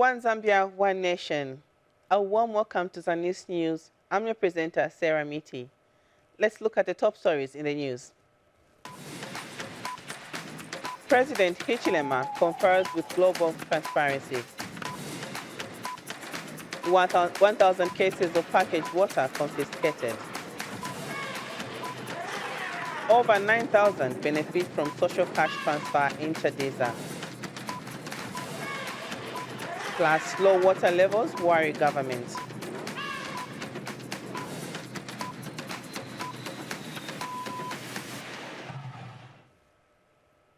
One Zambia, One Nation. A warm welcome to Zanis News. I'm your presenter, Sarah Miti. Let's look at the top stories in the news. President Hichilema confers with global transparency. 1,000 cases of packaged water confiscated. Over 9,000 benefit from social cash transfer in Chadiza. Plus, low water levels worry government.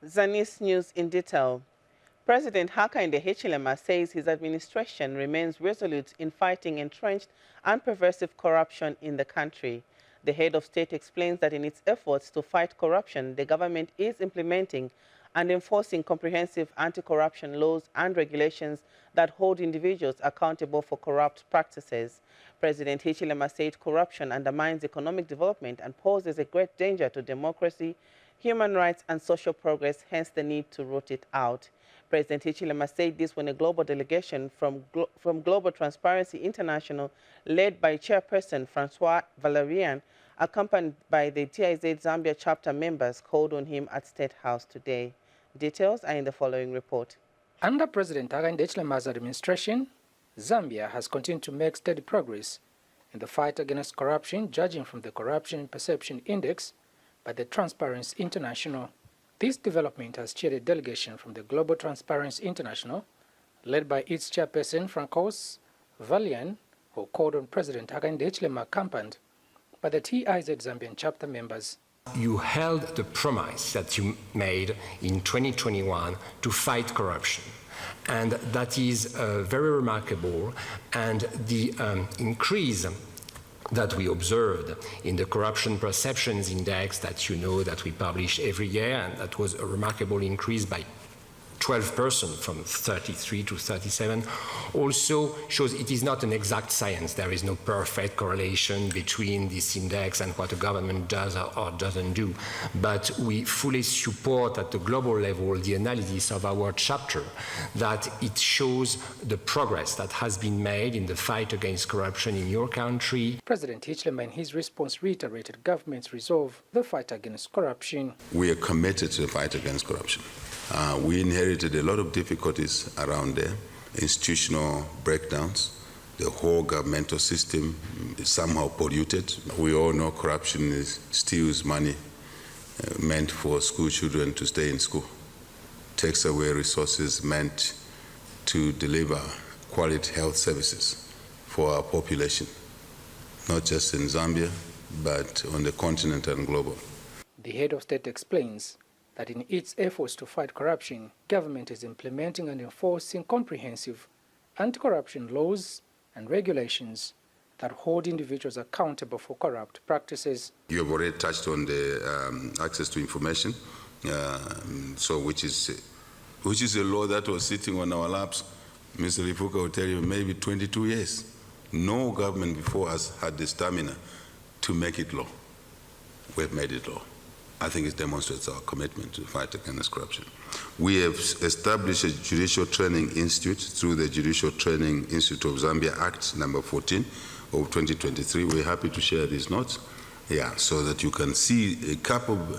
Zanis News in detail. President Hakainde Hichilema says his administration remains resolute in fighting entrenched and pervasive corruption in the country. The head of state explains that in its efforts to fight corruption, the government is implementing and enforcing comprehensive anti-corruption laws and regulations that hold individuals accountable for corrupt practices. President Hichilema said corruption undermines economic development and poses a great danger to democracy, human rights, and social progress, hence the need to root it out. President Hichilema said this when a global delegation from Global Transparency International, led by Chairperson Francois Valerian, accompanied by the TIZ Zambia chapter members, called on him at State House today. Details are in the following report. Under President Hakainde Hichilema's administration, Zambia has continued to make steady progress in the fight against corruption, judging from the Corruption Perception Index by the Transparency International. This development has cheered a delegation from the Global Transparency International, led by its chairperson Francois Valerian, who called on President Hakainde Hichilema, accompanied by the TIZ Zambian chapter members. You held the promise that you made in 2021 to fight corruption. And that is very remarkable. And the increase that we observed in the Corruption Perceptions Index that you know that we publish every year, and that was a remarkable increase by 12% from 33 to 37, also shows it is not an exact science. There is no perfect correlation between this index and what a government does or doesn't do. But we fully support at the global level the analysis of our chapter that it shows the progress that has been made in the fight against corruption in your country. President Hichilema in his response reiterated government's resolve the fight against corruption. We are committed to the fight against corruption. We inherited a lot of difficulties around there, institutional breakdowns. The whole governmental system is somehow polluted. We all know corruption steals money meant for school children to stay in school, takes away resources meant to deliver quality health services for our population, not just in Zambia, but on the continent and global. The head of state explains that in its efforts to fight corruption, government is implementing and enforcing comprehensive anti-corruption laws and regulations that hold individuals accountable for corrupt practices. You have already touched on the access to information, which is a law that was sitting on our laps. Mr. Lifuka will tell you maybe 22 years. No government before us had the stamina to make it law. We've made it law. I think it demonstrates our commitment to fight against corruption. We have established a Judicial Training Institute through the Judicial Training Institute of Zambia Act number 14 of 2023. We're happy to share these notes, so that you can see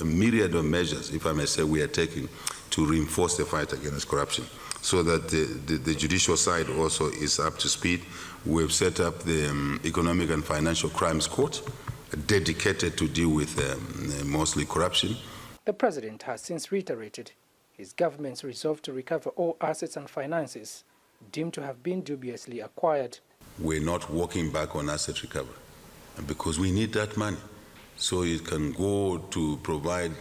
a myriad of measures, if I may say, we are taking to reinforce the fight against corruption, so that the judicial side also is up to speed. We've set up the Economic and Financial Crimes Court, dedicated to deal with mostly corruption. The president has since reiterated his government's resolve to recover all assets and finances deemed to have been dubiously acquired. We're not walking back on asset recovery because we need that money. So it can go to provide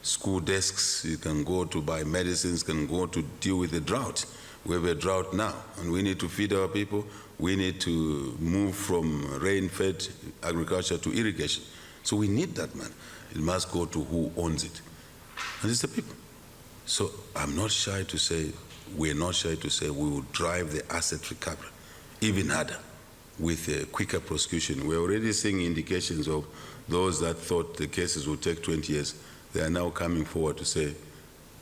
school desks, it can go to buy medicines, can go to deal with the drought. We have a drought now, and we need to feed our people. We need to move from rain-fed agriculture to irrigation. So we need that money. It must go to who owns it, and it's the people. So I'm not shy to say, we're not shy to say we will drive the asset recovery even harder with a quicker prosecution. We're already seeing indications of those that thought the cases would take 20 years. They are now coming forward to say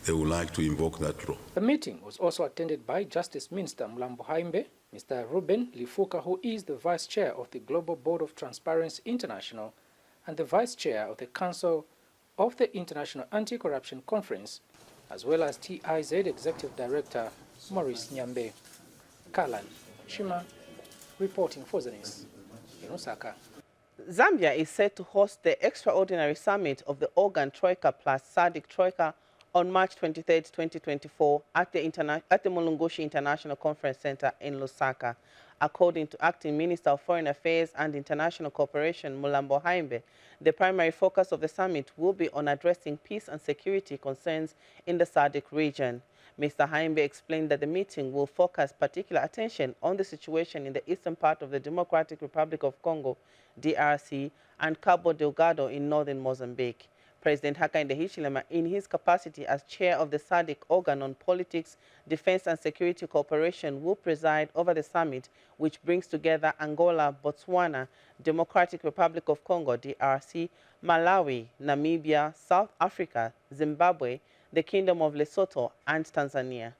they would like to invoke that law. The meeting was also attended by Justice Minister Mulambo Haimbe, Mr. Ruben Lifuka, who is the Vice Chair of the Global Board of Transparency International and the Vice Chair of the Council of the International Anti-Corruption Conference, as well as TIZ Executive Director Maurice Nyambe. Kalan Shima, reporting for Zanis in Osaka. Zambia is set to host the extraordinary summit of the Organ Troika plus SADC Troika on March 23, 2024 at the Mulungushi International Conference Center in Lusaka. According to Acting Minister of Foreign Affairs and International Cooperation, Mulambo Haimbe, the primary focus of the summit will be on addressing peace and security concerns in the SADC region. Mr. Haimbe explained that the meeting will focus particular attention on the situation in the eastern part of the Democratic Republic of Congo, DRC, and Cabo Delgado in northern Mozambique. President Hakainde Hichilema, in his capacity as chair of the SADC organ on politics, defense and security cooperation, will preside over the summit, which brings together Angola, Botswana, Democratic Republic of Congo, DRC, Malawi, Namibia, South Africa, Zimbabwe, the Kingdom of Lesotho, and Tanzania.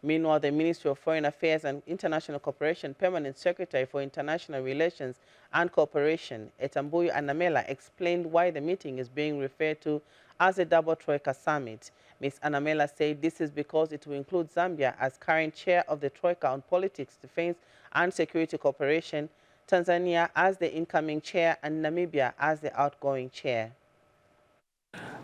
Meanwhile, the Ministry of Foreign Affairs and International Cooperation Permanent Secretary for International Relations and Cooperation, Etambuyu Anamela, explained why the meeting is being referred to as a Double Troika Summit. Ms. Anamela said this is because it will include Zambia as current chair of the Troika on politics, defense, and security cooperation, Tanzania as the incoming chair, and Namibia as the outgoing chair.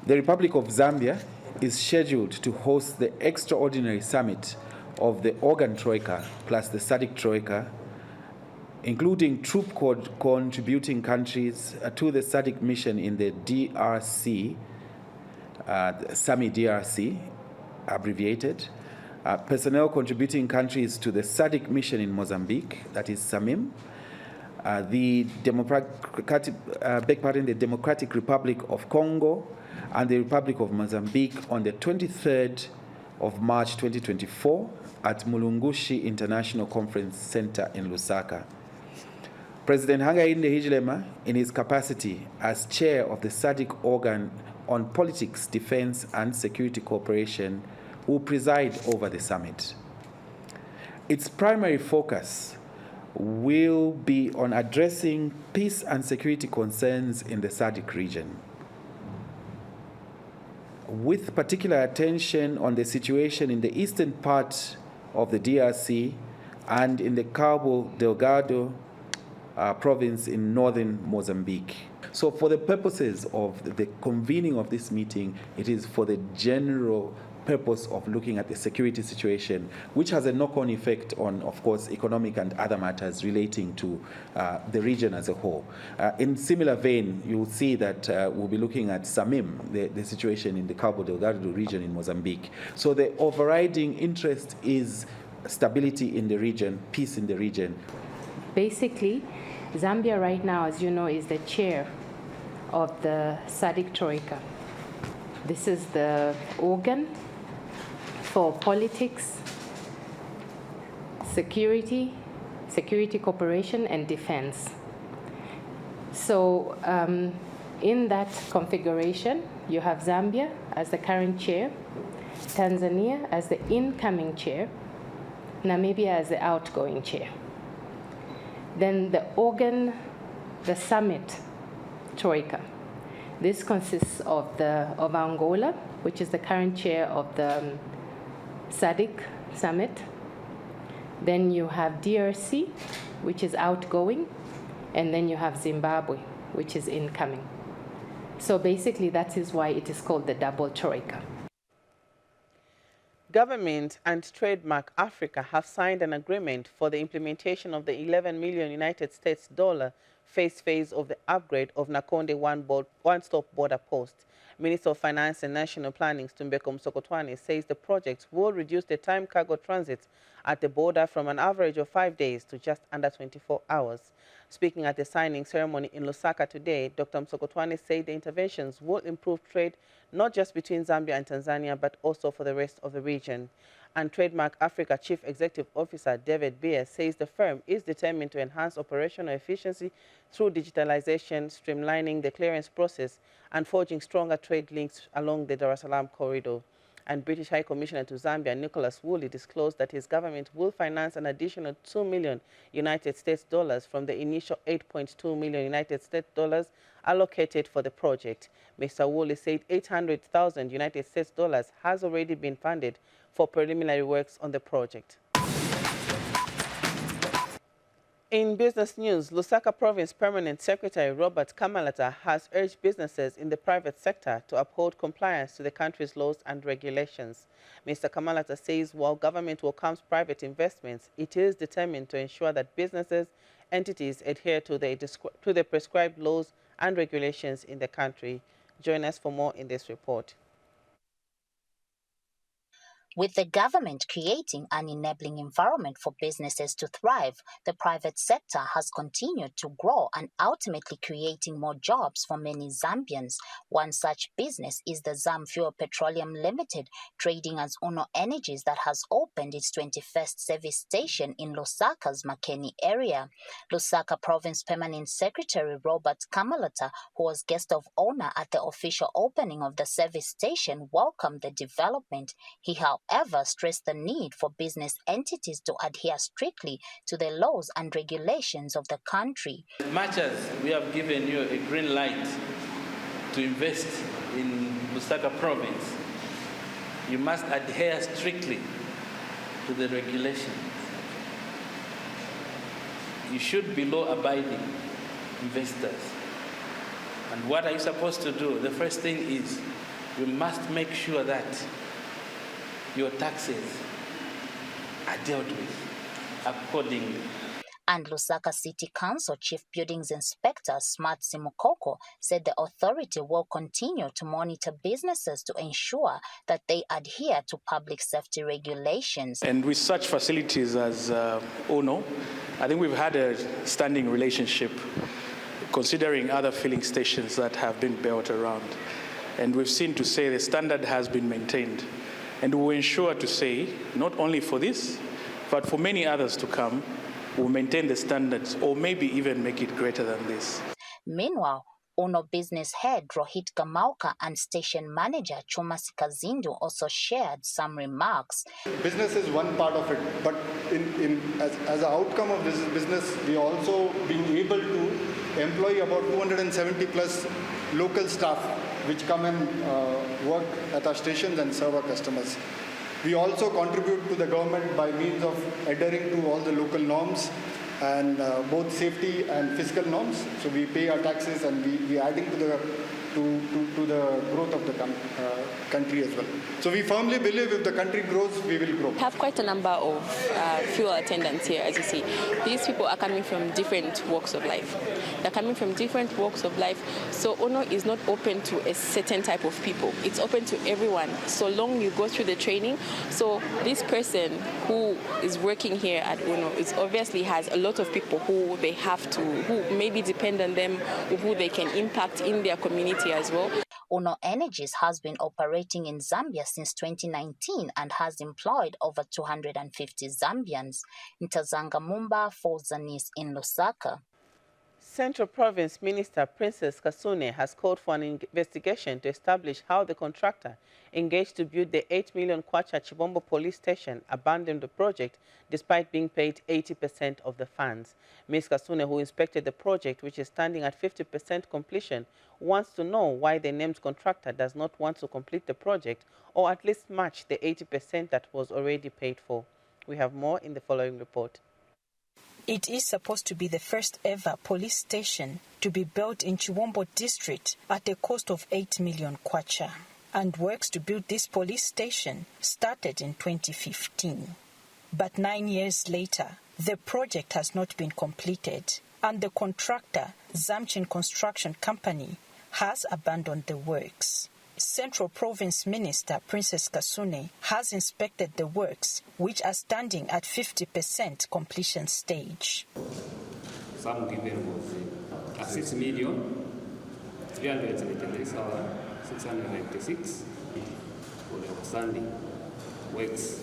The Republic of Zambia is scheduled to host the extraordinary summit of the Organ Troika plus the SADC Troika, including troop contributing countries to the SADC mission in the DRC, SAMI DRC, abbreviated, personnel contributing countries to the SADC mission in Mozambique, that is SAMIM, the Democratic Republic of Congo, and the Republic of Mozambique on the 23rd of March 2024 at Mulungushi International Conference Center in Lusaka. President Hakainde Hichilema, in his capacity as chair of the SADC organ on politics, defense, and security cooperation, will preside over the summit. Its primary focus will be on addressing peace and security concerns in the SADC region, with particular attention on the situation in the eastern part of the DRC and in the Cabo Delgado province in northern Mozambique. So for the purposes of the convening of this meeting, it is for the general purpose of looking at the security situation, which has a knock-on effect on, of course, economic and other matters relating to the region as a whole. In similar vein, you will see that we'll be looking at SAMIM, the situation in the Cabo Delgado region in Mozambique. So the overriding interest is stability in the region, peace in the region. Basically, Zambia right now, as you know, is the chair of the SADC Troika. This is the organ for politics, security cooperation, and defense. So in that configuration, you have Zambia as the current chair, Tanzania as the incoming chair, Namibia as the outgoing chair. Then the organ, the summit, Troika. This consists of Angola, which is the current chair of the SADC summit. Then you have DRC, which is outgoing, and then you have Zimbabwe, which is incoming. So basically, that is why it is called the Double Troika. Government and Trademark Africa have signed an agreement for the implementation of the 11 million United States dollar phase of the upgrade of Nakonde one-stop border post. Minister of Finance and National Planning, Stumbeko Msokotwane, says the project will reduce the time cargo transit at the border from an average of 5 days to just under 24 hours. Speaking at the signing ceremony in Lusaka today, Dr. Msokotwane said the interventions will improve trade not just between Zambia and Tanzania, but also for the rest of the region. And Trademark Africa Chief Executive Officer David Beer says the firm is determined to enhance operational efficiency through digitalization, streamlining the clearance process, and forging stronger trade links along the Dar es Salaam corridor. And British High Commissioner to Zambia, Nicholas Woolley, disclosed that his government will finance an additional $2 million United States dollars from the initial $8.2 million United States dollars allocated for the project. Mr. Woolley said 800,000 United States dollars has already been funded for preliminary works on the project. In business news, Lusaka Province Permanent Secretary Robert Kamalata has urged businesses in the private sector to uphold compliance to the country's laws and regulations. Mr. Kamalata says while government welcomes private investments, it is determined to ensure that businesses, entities adhere to the prescribed laws and regulations in the country. Join us for more in this report. With the government creating an enabling environment for businesses to thrive, the private sector has continued to grow and ultimately creating more jobs for many Zambians. One such business is the Zamfuel Petroleum Limited, trading as Uno Energies, that has opened its 21st service station in Lusaka's Makeni area. Lusaka Province Permanent Secretary Robert Kamalata, who was guest of honor at the official opening of the service station, welcomed the development. He however, stressed the need for business entities to adhere strictly to the laws and regulations of the country. As much as we have given you a green light to invest in Lusaka Province, you must adhere strictly to the regulations. You should be law-abiding investors. And what are you supposed to do? The first thing is you must make sure that your taxes are dealt with accordingly. And Lusaka City Council Chief Buildings Inspector Smart Simukoko said the authority will continue to monitor businesses to ensure that they adhere to public safety regulations. And with such facilities as UNO, I think we've had a standing relationship considering other filling stations that have been built around. And we've seen to say the standard has been maintained. And we will ensure to say, not only for this, but for many others to come, we'll maintain the standards or maybe even make it greater than this. Meanwhile, UNO business head Rohit Gamauka and station manager Chuma Sikazindu also shared some remarks. Business is one part of it, but as an outcome of this business, we also being able to employ about 270 plus local staff which come and work at our stations and serve our customers. We also contribute to the government by means of adhering to all the local norms and both safety and fiscal norms. So we pay our taxes and we adding to the growth of the country as well. So we firmly believe if the country grows, we will grow. We have quite a number of fuel attendants here, as you see. These people are coming from different walks of life. They're coming from different walks of life. So UNO is not open to a certain type of people. It's open to everyone, so long you go through the training. So this person who is working here at UNO is obviously has a lot of people who they have to, who maybe depend on them, or who they can impact in their community as well. UNO Energies has been operating in Zambia since 2019 and has employed over 250 Zambians. Ntazanga Mumba for Zanis in Lusaka. Central Province Minister Princess Kasune has called for an investigation to establish how the contractor engaged to build the 8 million kwacha Chibombo police station abandoned the project despite being paid 80% of the funds. Ms. Kasune, who inspected the project, which is standing at 50% completion, wants to know why the named contractor does not want to complete the project or at least match the 80% that was already paid for. We have more in the following report. It is supposed to be the first ever police station to be built in Chiwombo district at a cost of 8 million kwacha. And works to build this police station started in 2015. But 9 years later, the project has not been completed, and the contractor, Zamchin Construction Company, has abandoned the works. Central Province Minister Princess Kasune has inspected the works, which are standing at 50% completion stage. Sum given was 6,373,696 for the outstanding works.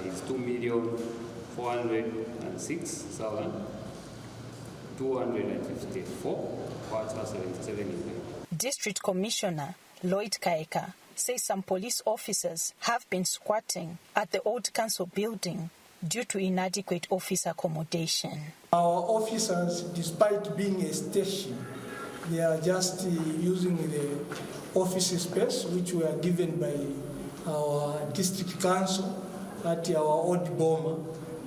Is 2,406,254, 77. District Commissioner Lloyd Kaeka says some police officers have been squatting at the old council building due to inadequate office accommodation. Our officers, despite being a station, they are just using the office space which were given by our district council at our old boma,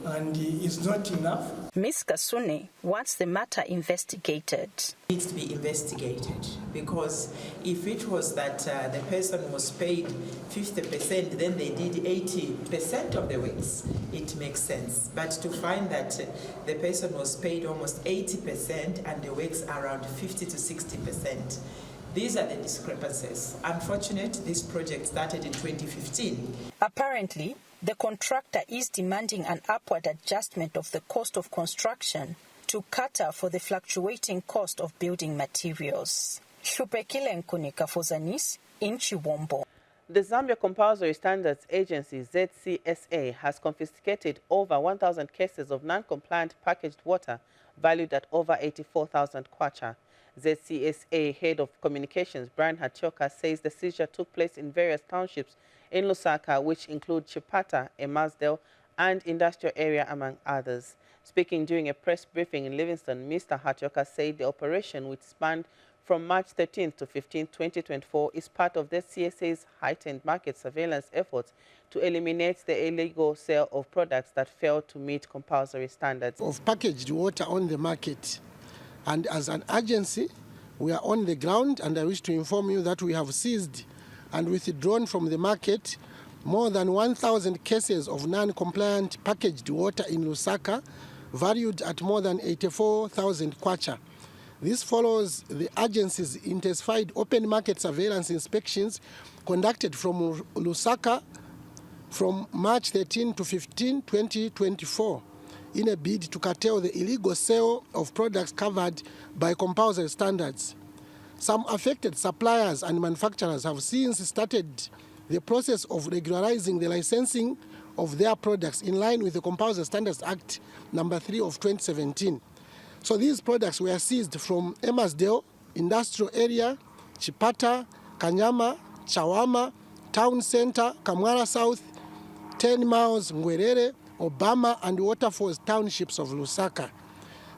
and it's not enough. Ms. Kasune wants the matter investigated. It needs to be investigated, because if it was that the person was paid 50%, then they did 80% of the weeks, it makes sense. But to find that the person was paid almost 80% and the weeks around 50 to 60%, these are the discrepancies. Unfortunately, this project started in 2015. Apparently, the contractor is demanding an upward adjustment of the cost of construction to cater for the fluctuating cost of building materials. Shupekile Nkunika for Zanis in Chiwombo. The Zambia Compulsory Standards Agency, ZCSA, has confiscated over 1,000 cases of non-compliant packaged water valued at over 84,000 kwacha. ZCSA Head of Communications, Brian Hatioka, says the seizure took place in various townships in Lusaka, which include Chipata, Emasdale, and Industrial Area, among others. Speaking during a press briefing in Livingston, Mr. Hatioka said the operation, which spanned from March 13 to 15, 2024, is part of the CSA's heightened market surveillance efforts to eliminate the illegal sale of products that fail to meet compulsory standards of packaged water on the market. And as an agency, we are on the ground, and I wish to inform you that we have seized and withdrawn from the market more than 1,000 cases of non-compliant packaged water in Lusaka, valued at more than 84,000 kwacha. This follows the agency's intensified open market surveillance inspections conducted from Lusaka from March 13 to 15, 2024, in a bid to curtail the illegal sale of products covered by compulsory standards. Some affected suppliers and manufacturers have since started the process of regularizing the licensing of their products in line with the Compulsory Standards Act number 3 of 2017. So these products were seized from Emasdale, Industrial Area, Chipata, Kanyama, Chawama, Town Center, Kamwara South, 10 Miles, Ngwerere, Obama, and Waterfalls townships of Lusaka.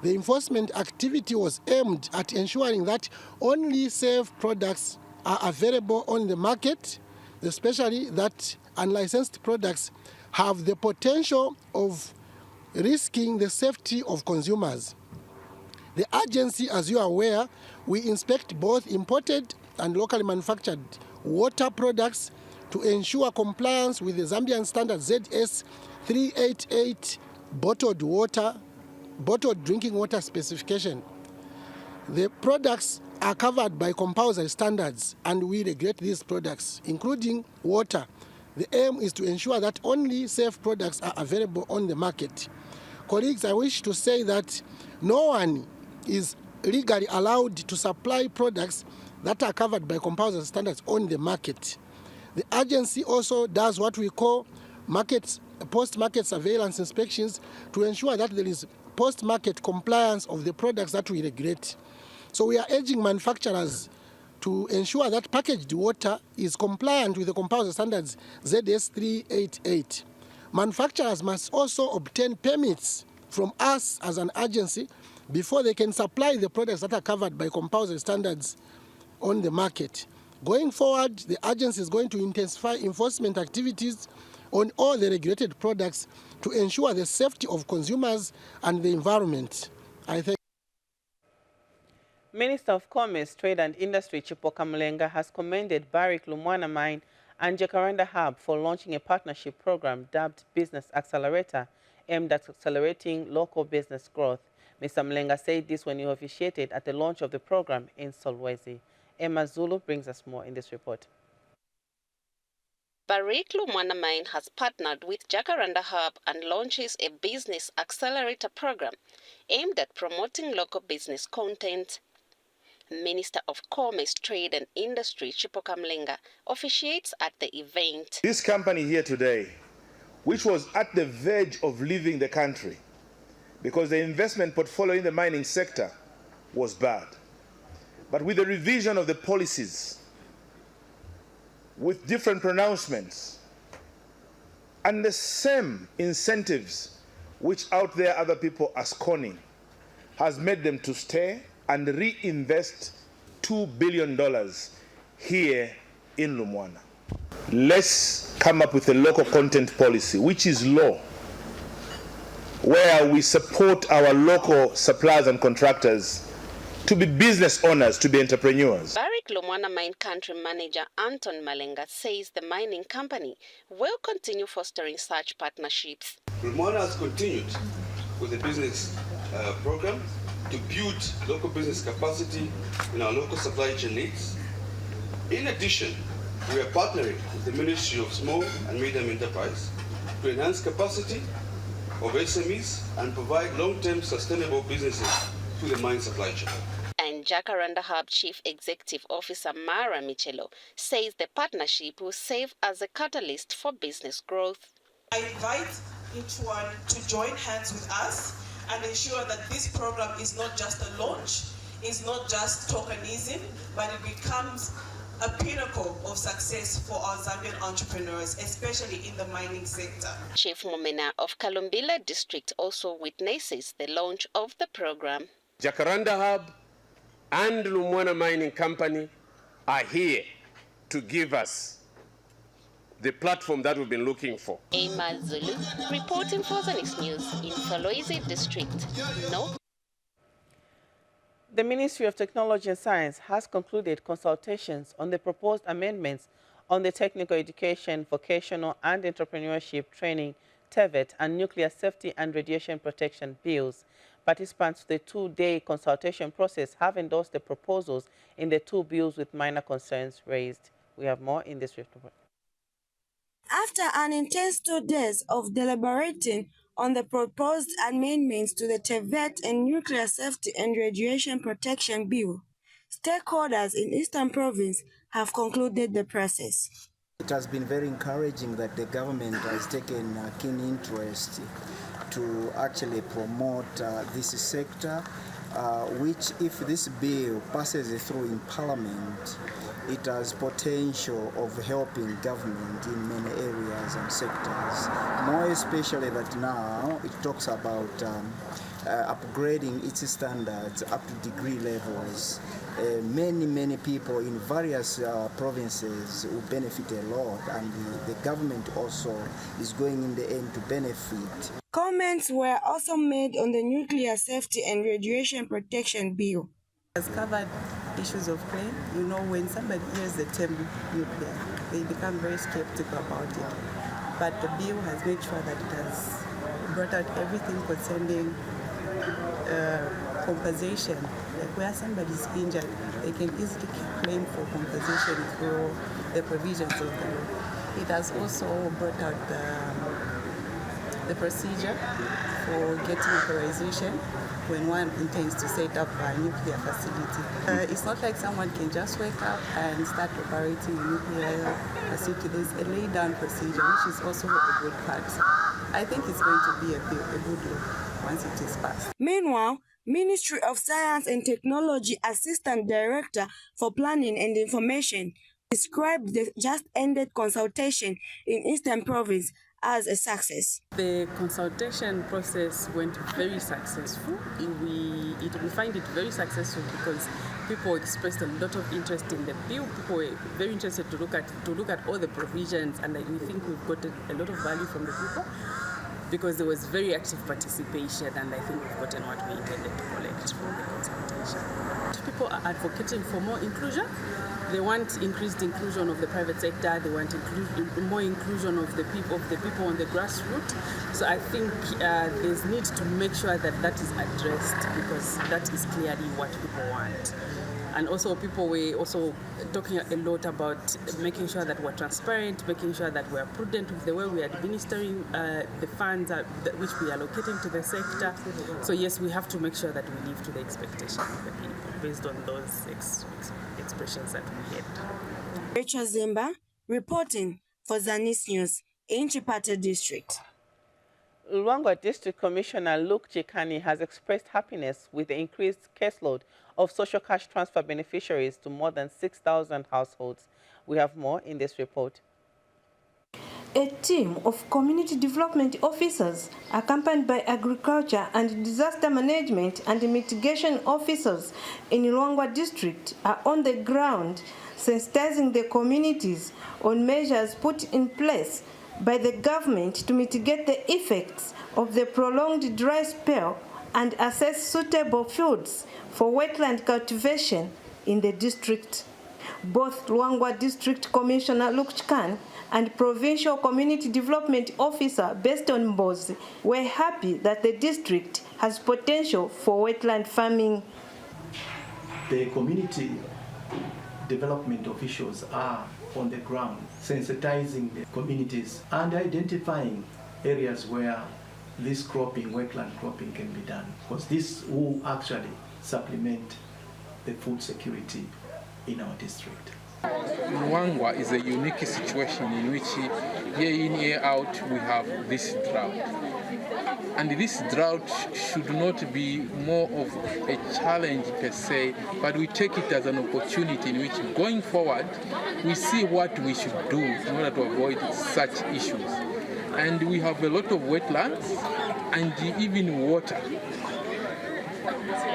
The enforcement activity was aimed at ensuring that only safe products are available on the market, especially that unlicensed products have the potential of risking the safety of consumers. The agency, as you are aware, we inspect both imported and locally manufactured water products to ensure compliance with the Zambian standard ZS 388 bottled drinking water specification. The products are covered by compulsory standards, and we regulate these products, including water. The aim is to ensure that only safe products are available on the market. Colleagues, I wish to say that no one is legally allowed to supply products that are covered by compulsory standards on the market. The agency also does what we call post-market surveillance inspections to ensure that there is post-market compliance of the products that we regulate. So we are urging manufacturers to ensure that packaged water is compliant with the compulsory standards ZS 388. Manufacturers must also obtain permits from us as an agency before they can supply the products that are covered by compulsory standards on the market. Going forward, the agency is going to intensify enforcement activities on all the regulated products to ensure the safety of consumers and the environment. I thank Minister of Commerce, Trade and Industry Chipoka Mlenga has commended Barrick Lumwana Mine and Jacaranda Hub for launching a partnership program dubbed Business Accelerator, aimed at accelerating local business growth. Mr. Mlenga said this when he officiated at the launch of the program in Solwezi. Emma Zulu brings us more in this report. Barrick Lumwana Mine has partnered with Jacaranda Hub and launches a Business Accelerator program aimed at promoting local business content. Minister of Commerce, Trade and Industry Chipoka Mlenga officiates at the event. This company here today, which was at the verge of leaving the country because the investment portfolio in the mining sector was bad. But with the revision of the policies, with different pronouncements and the same incentives which out there other people are scorning has made them to stay and reinvest $2 billion here in Lumwana. Let's come up with a local content policy, which is law, where we support our local suppliers and contractors to be business owners, to be entrepreneurs. Barrick Lumwana Mine Country Manager Anton Malenga says the mining company will continue fostering such partnerships. Lumwana has continued with the business program to build local business capacity in our local supply chain needs. In addition, we are partnering with the Ministry of Small and Medium Enterprise to enhance capacity of SMEs and provide long-term sustainable businesses to the mine supply chain. And Jacaranda Hub Chief Executive Officer Mara Michelo says the partnership will serve as a catalyst for business growth. I invite each one to join hands with us and ensure that this program is not just a launch, it's not just tokenism, but it becomes a pinnacle of success for our Zambian entrepreneurs, especially in the mining sector. Chief Momena of Kalumbila District also witnesses the launch of the program. Jacaranda Hub and Lumwana Mining Company are here to give us the platform that we've been looking for. Emma Zulu, reporting for Zanis News in Kolwezi District, North. The Ministry of Technology and Science has concluded consultations on the proposed amendments on the Technical Education, Vocational and Entrepreneurship Training, TVET, and Nuclear Safety and Radiation Protection Bills. Participants to the two-day consultation process have endorsed the proposals in the two bills with minor concerns raised. We have more in this report. After an intense 2 days of deliberating on the proposed amendments to the TVET and Nuclear Safety and Radiation Protection Bill, stakeholders in Eastern Province have concluded the process. It has been very encouraging that the government has taken a keen interest to actually promote this sector, which if this bill passes through in Parliament, it has potential of helping government in many areas and sectors. More especially that now it talks about upgrading its standards up to degree levels. Many people in various provinces will benefit a lot, and the government also is going in the end to benefit. Comments were also made on the Nuclear Safety and Radiation Protection Bill. Has covered issues of claim. You know, when somebody hears the term nuclear, they become very skeptical about it. But the bill has made sure that it has brought out everything concerning compensation. Like where somebody is injured, they can easily claim for compensation through the provisions of the law. It has also brought out the procedure for getting authorization when one intends to set up a nuclear facility. It's not like someone can just wake up and start operating a nuclear facility. There's a laid-down procedure, which is also a good part. I think it's going to be a good law once it is passed. Meanwhile, Ministry of Science and Technology Assistant Director for Planning and Information described the just-ended consultation in Eastern Province as a success. The consultation process went very successful. We find it very successful because people expressed a lot of interest in the bill. People were very interested to look at all the provisions, and we think we've got a lot of value from the people because there was very active participation, and I think we've gotten what we intended to collect from the consultation. People are advocating for more inclusion. They want increased inclusion of the private sector. They want more inclusion of the people on the grassroots. So I think there's need to make sure that is addressed, because that is clearly what people want. And also people were also talking a lot about making sure that we're transparent, making sure that we're prudent with the way we are administering the funds which we are allocating to the sector. So yes, we have to make sure that we live to the expectations of the people based on those expressions that we had. Rachel Zimba reporting for Zanis News in Chipata District. Luangwa District Commissioner Luke Chikani has expressed happiness with the increased caseload of social cash transfer beneficiaries to more than 6,000 households. We have more in this report. A team of community development officers, accompanied by agriculture and disaster management and mitigation officers in Luangwa district, are on the ground sensitizing the communities on measures put in place by the government to mitigate the effects of the prolonged dry spell and assess suitable fields for wetland cultivation in the district. Both Luangwa District Commissioner Luke Chikani and Provincial Community Development Officer Beston Mbozi were happy that the district has potential for wetland farming. The community development officials are on the ground sensitizing the communities and identifying areas where this cropping, wetland cropping, can be done, because this will actually supplement the food security in our district. Luangwa is a unique situation in which year in, year out we have this drought. And this drought should not be more of a challenge per se, but we take it as an opportunity in which going forward we see what we should do in order to avoid such issues. And we have a lot of wetlands and even water.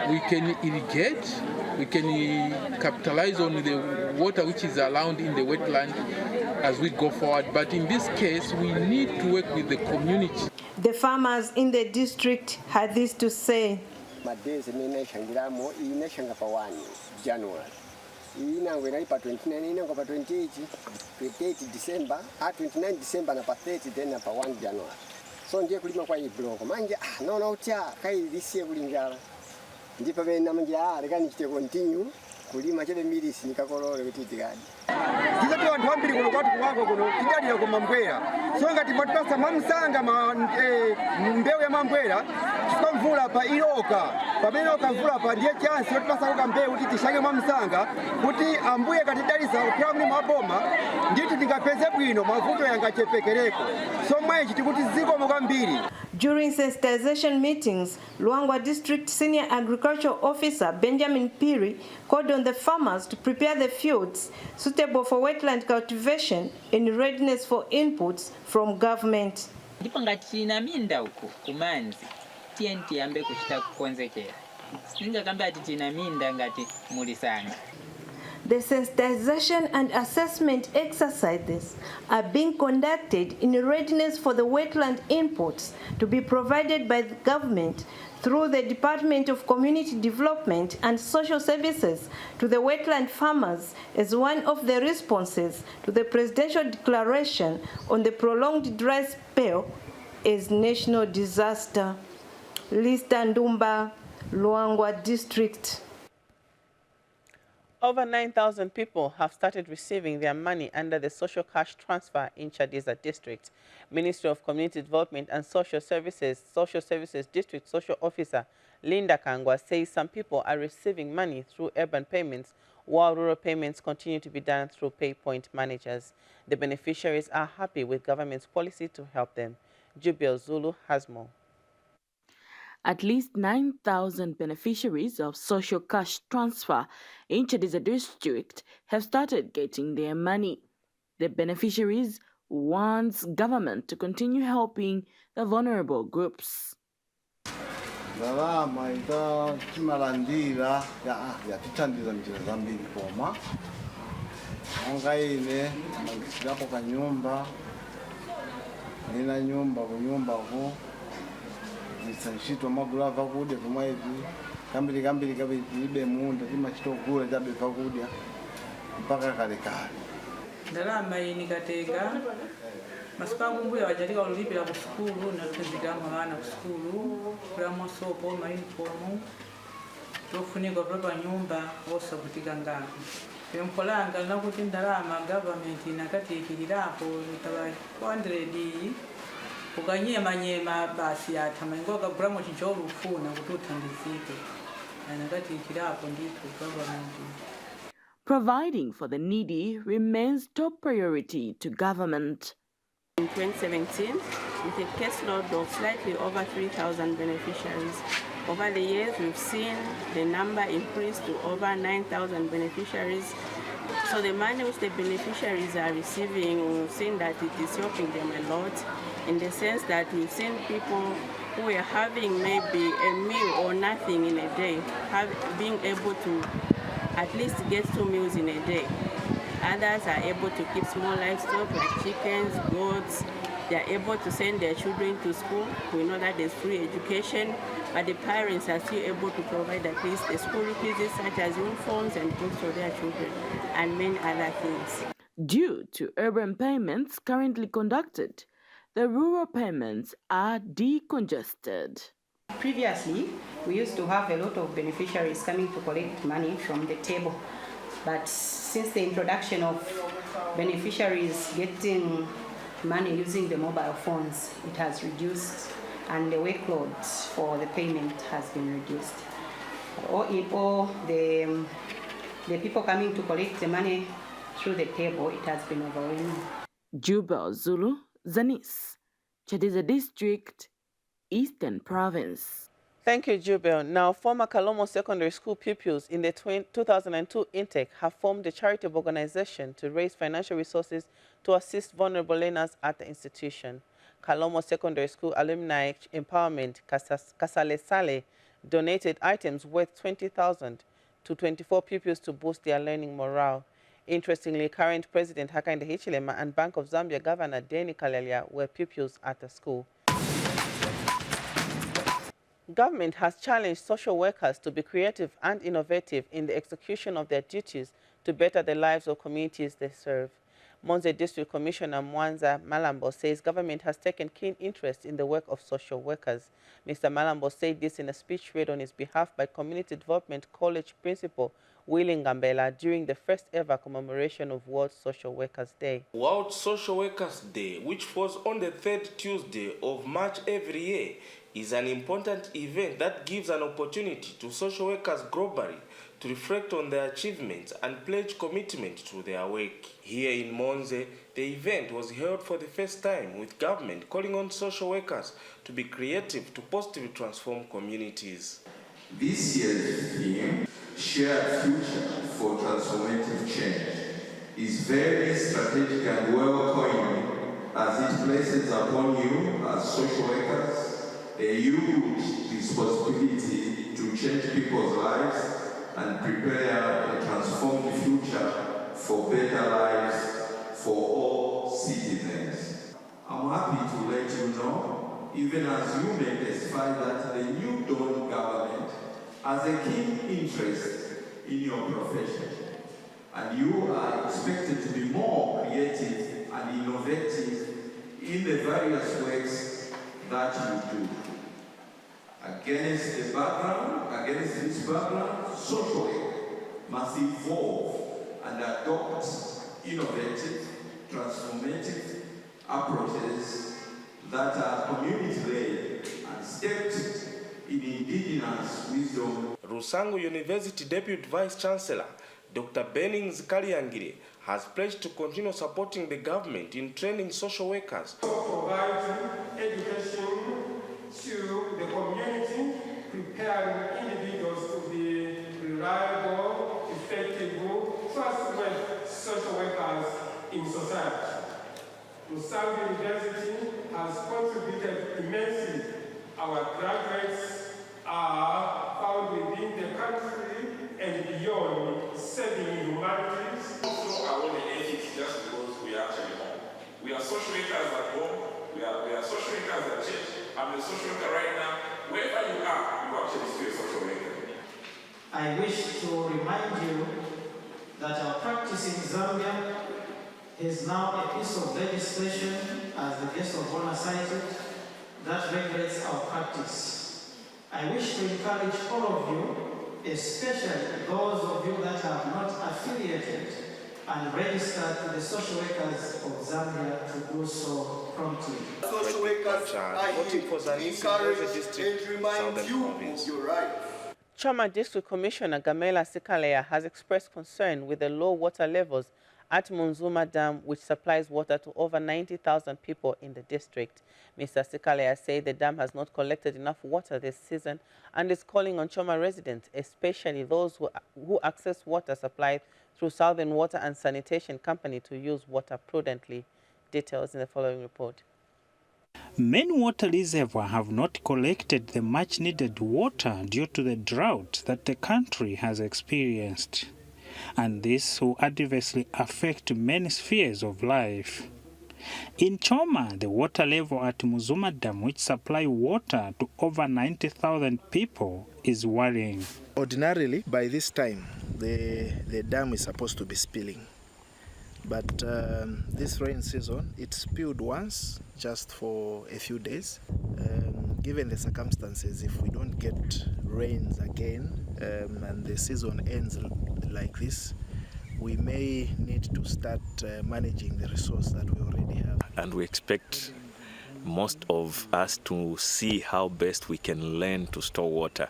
We can irrigate, we can capitalize on the water which is around in the wetland as we go forward. But in this case, we need to work with the community. The farmers in the district had this to say. January. Inangwe pa 29 inangwe pa 28 December, 29 December na pa 30 then na pa 1 January. So ndiye kulima kwa hii bloko. Manje naona utia kai lisiye kulingala. Ndipo bena manje leka nichite continue kulima chebe milisi nikakolole kuti gadi. Kiza tu watu ambiri kuno kwatu kuwako kuno kijadi ya kumambwera. So ngati patupasa mamsanga mbeu ya mambwera chifukwa mvula pa iloka. Pamene okamvula pa ndiye chance yotipasa kuka mbeu kuti tishange mamsanga kuti ambuye katidalisa kupya mlimo waboma ndithu tingapeze bwino mavuto yangachepekereko. So mwayi chitikuti ziko mukambiri. During sensitization meetings, Luangwa District Senior Agricultural Officer Benjamin Piri called on the farmers to prepare the fields suitable for wetland cultivation in readiness for inputs from government. Ndipo ngati inaminda huko kumanzi TNT ambe kuchita kukonzekera. Singa kamba ati tinaminda ngati mulisanga. The sensitization and assessment exercises are being conducted in readiness for the wetland inputs to be provided by the government through the Department of Community Development and Social Services to the wetland farmers as one of the responses to the presidential declaration on the prolonged dry spell as national disaster. Lista Ndumba, Luangwa District. Over 9,000 people have started receiving their money under the social cash transfer in Chadiza district. Ministry of Community Development and Social Services District Social Officer Linda Kangwa says some people are receiving money through urban payments, while rural payments continue to be done through PayPoint managers. The beneficiaries are happy with government's policy to help them. Jubil Zulu has more. At least 9,000 beneficiaries of social cash transfer in Chadiza district have started getting their money. The beneficiaries want government to continue helping the vulnerable groups. Ndalama ita chimalandira ya tithandiza njira zambiri koma anga ine ndisilapo kanyumba nina nyumba kunyumbako zisashitwa magulava kudya kumwa hivi kambiri ibe munda timachitogula chabe pakudya mpaka kale. Ndalama ini katenga masipangu mbuya wajalika ulipira ku skulu na tuzigama bana ku skulu kula mosopo uniform tofunika papa nyumba osa kutika ngako empolanga nakuti ndalama government inakatikirirapo ntabaye 100 ukanyema basi atamangoga bramo chichoro ufuna kututandizike anakatikirapo ndiko government. Providing for the needy remains top priority to government. In 2017, with a caseload of slightly over 3,000 beneficiaries. Over the years, we've seen the number increase to over 9,000 beneficiaries. So the money which the beneficiaries are receiving, we've seen that it is helping them a lot, in the sense that we've seen people who are having maybe a meal or nothing in a day, being able to at least get 2 meals in a day. Others are able to keep small livestock like chickens, goats. They are able to send their children to school. We know that there's free education, but the parents are still able to provide at least the school requisites such as uniforms and books for their children and many other things. Due to urban payments currently conducted, the rural payments are decongested. Previously, we used to have a lot of beneficiaries coming to collect money from the table, but since the introduction of beneficiaries getting money using the mobile phones, it has reduced, and the workload for the payment has been reduced. All in all, the people coming to collect the money through the table, it has been overwhelming. Juba Zulu, Zanis, Chadiza District, Eastern Province. Thank you, Jubel. Now, former Kalomo Secondary School pupils in the 2002 intake have formed a charitable organization to raise financial resources to assist vulnerable learners at the institution. Kalomo Secondary School Alumni Empowerment Kasale Sale donated items worth 20,000 to 24 pupils to boost their learning morale. Interestingly, current President Hakainde Hichilema and Bank of Zambia Governor Deni Kalelia were pupils at the school. Government has challenged social workers to be creative and innovative in the execution of their duties to better the lives of communities they serve. Monze District Commissioner Mwanza Malambo says government has taken keen interest in the work of social workers. Mr. Malambo said this in a speech read on his behalf by Community Development College Principal Willie Ngambela during the first ever commemoration of World Social Workers Day. World Social Workers Day, which falls on the third Tuesday of March every year, is an important event that gives an opportunity to social workers globally to reflect on their achievements and pledge commitment to their work. Here in Monze, the event was held for the first time with government calling on social workers to be creative to positively transform communities. This year's theme, Shared Future for Transformative Change, is very strategic and well coined as it places upon you as social workers a huge responsibility to change people's lives and prepare a transformed future for better lives for all citizens. I'm happy to let you know, even as you may testify, that the new Dawn government has a keen interest in your profession, and you are expected to be more creative and innovative in the various works that you do. Against this background, social work must evolve and adopt innovative, transformative approaches that are community-led and steeped in indigenous wisdom. Rusangu University Deputy Vice Chancellor Dr. Bennings Kaliangire has pledged to continue supporting the government in training social workers. Providing education to the community, preparing individuals to be reliable, effective, trustworthy social workers in society. Rusangu University has contributed immensely. Our graduates are found within the country and beyond, serving humanities. Also, I want the ethics just because we are actually home. We are social workers at home, we are social workers at church. I'm a social worker right now. Wherever you are, you actually still a social worker. I wish to remind you that our practice in Zambia is now a piece of legislation, as the guest of honor cited, that regulates our practice. I wish to encourage all of you, especially those of you that have not affiliated and registered to the social workers of Zambia, to do so promptly. Social workers are here to encourage and remind you of your rights. Choma District Commissioner Gamela Sikalea has expressed concern with the low water levels at Munzuma Dam, which supplies water to over 90,000 people in the district. Mr. Sikalea said the dam has not collected enough water this season and is calling on Choma residents, especially those who access water supplied through Southern Water and Sanitation Company, to use water prudently. Details in the following report. Many water reservoirs have not collected the much-needed water due to the drought that the country has experienced, and this will adversely affect many spheres of life. In Choma, the water level at Muzuma Dam, which supply water to over 90,000 people, is worrying. Ordinarily, by this time, the dam is supposed to be spilling. But this rain season, it spilled once, just for a few days. Given the circumstances, if we don't get rains again and the season ends like this, we may need to start managing the resource that we already have. And we expect most of us to see how best we can learn to store water.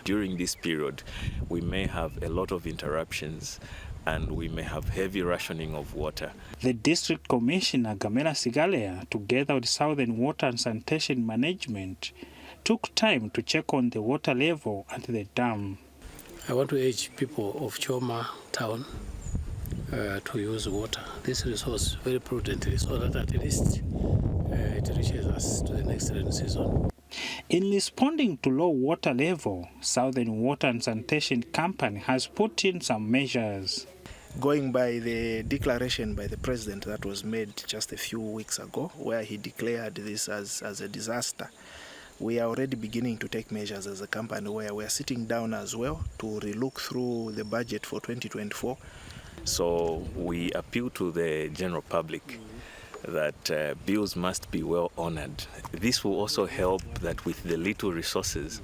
During this period, we may have a lot of interruptions and we may have heavy rationing of water. The District Commissioner, Gamela Sigalea, together with Southern Water and Sanitation Management, took time to check on the water level at the dam. I want to urge people of Choma town to use water, this resource, very prudently, so that at least it reaches us to the next rainy season. In responding to low water level, Southern Water and Sanitation Company has put in some measures. Going by the declaration by the President that was made just a few weeks ago, where he declared this as a disaster, we are already beginning to take measures as a company, where we are sitting down as well to relook through the budget for 2024. So we appeal to the general public that bills must be well honored. This will also help that with the little resources,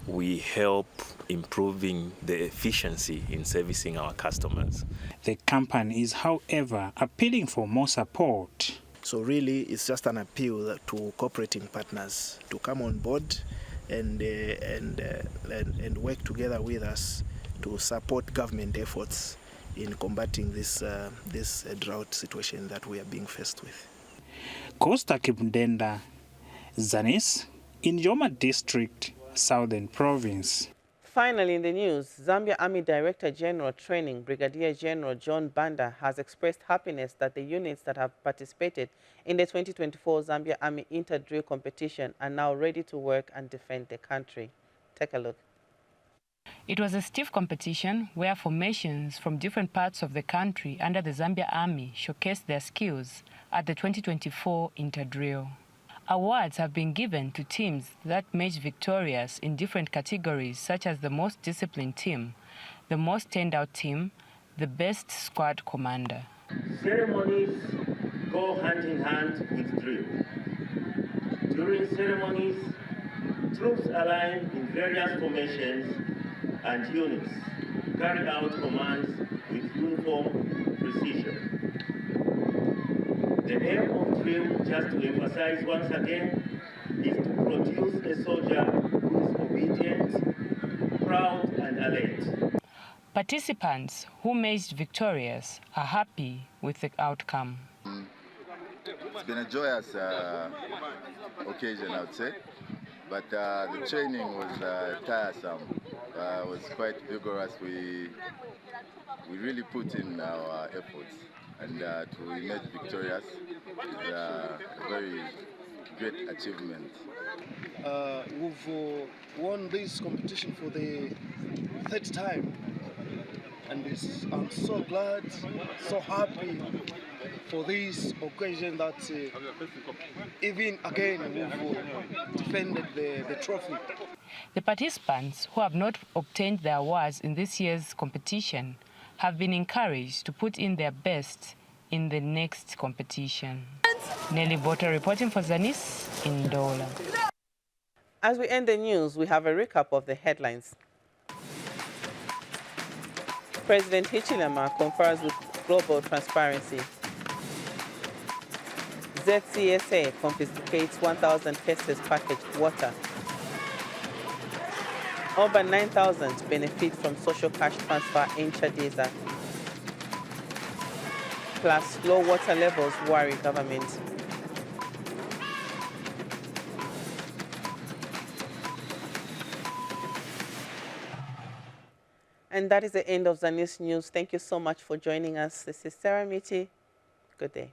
we help improving the efficiency in servicing our customers. The company is, however, appealing for more support. So really, it's just an appeal to cooperating partners to come on board and work together with us to support government efforts in combating this drought situation that we are being faced with. Costa Kibundenda, Zanis, in Yoma District, Southern Province. Finally, in the news, Zambia Army Director General Training, Brigadier General John Banda, has expressed happiness that the units that have participated in the 2024 Zambia Army Inter-Drill competition are now ready to work and defend the country. Take a look. It was a stiff competition where formations from different parts of the country under the Zambia Army showcased their skills at the 2024 Interdrill. Awards have been given to teams that emerged victorious in different categories, such as the most disciplined team, the most standout team, the best squad commander. Ceremonies go hand in hand with drill. During ceremonies, troops align in various formations and units carry out commands with uniform precision. The aim of drill, just to emphasize once again, is to produce a soldier who is obedient, proud and alert. Participants who emerged victorious are happy with the outcome. It's been a joyous occasion, I would say, but the training was tiresome. It was quite vigorous. We really put in our efforts, and to emerge victorious is a very great achievement. We've won this competition for the third time, and I'm so glad, so happy for this occasion that even again we've defended the trophy. The participants who have not obtained their awards in this year's competition have been encouraged to put in their best in the next competition. Nelly Bota reporting for Zanis in Dola. As we end the news, we have a recap of the headlines. President Hichilema confers with global transparency. ZCSA confiscates 1,000 cases packaged water. Over 9,000 benefit from social cash transfer in Chadiza. plus low water levels worry government. And that is the end of Zanis News. Thank you so much for joining us. This is Sarah Miti. Good day.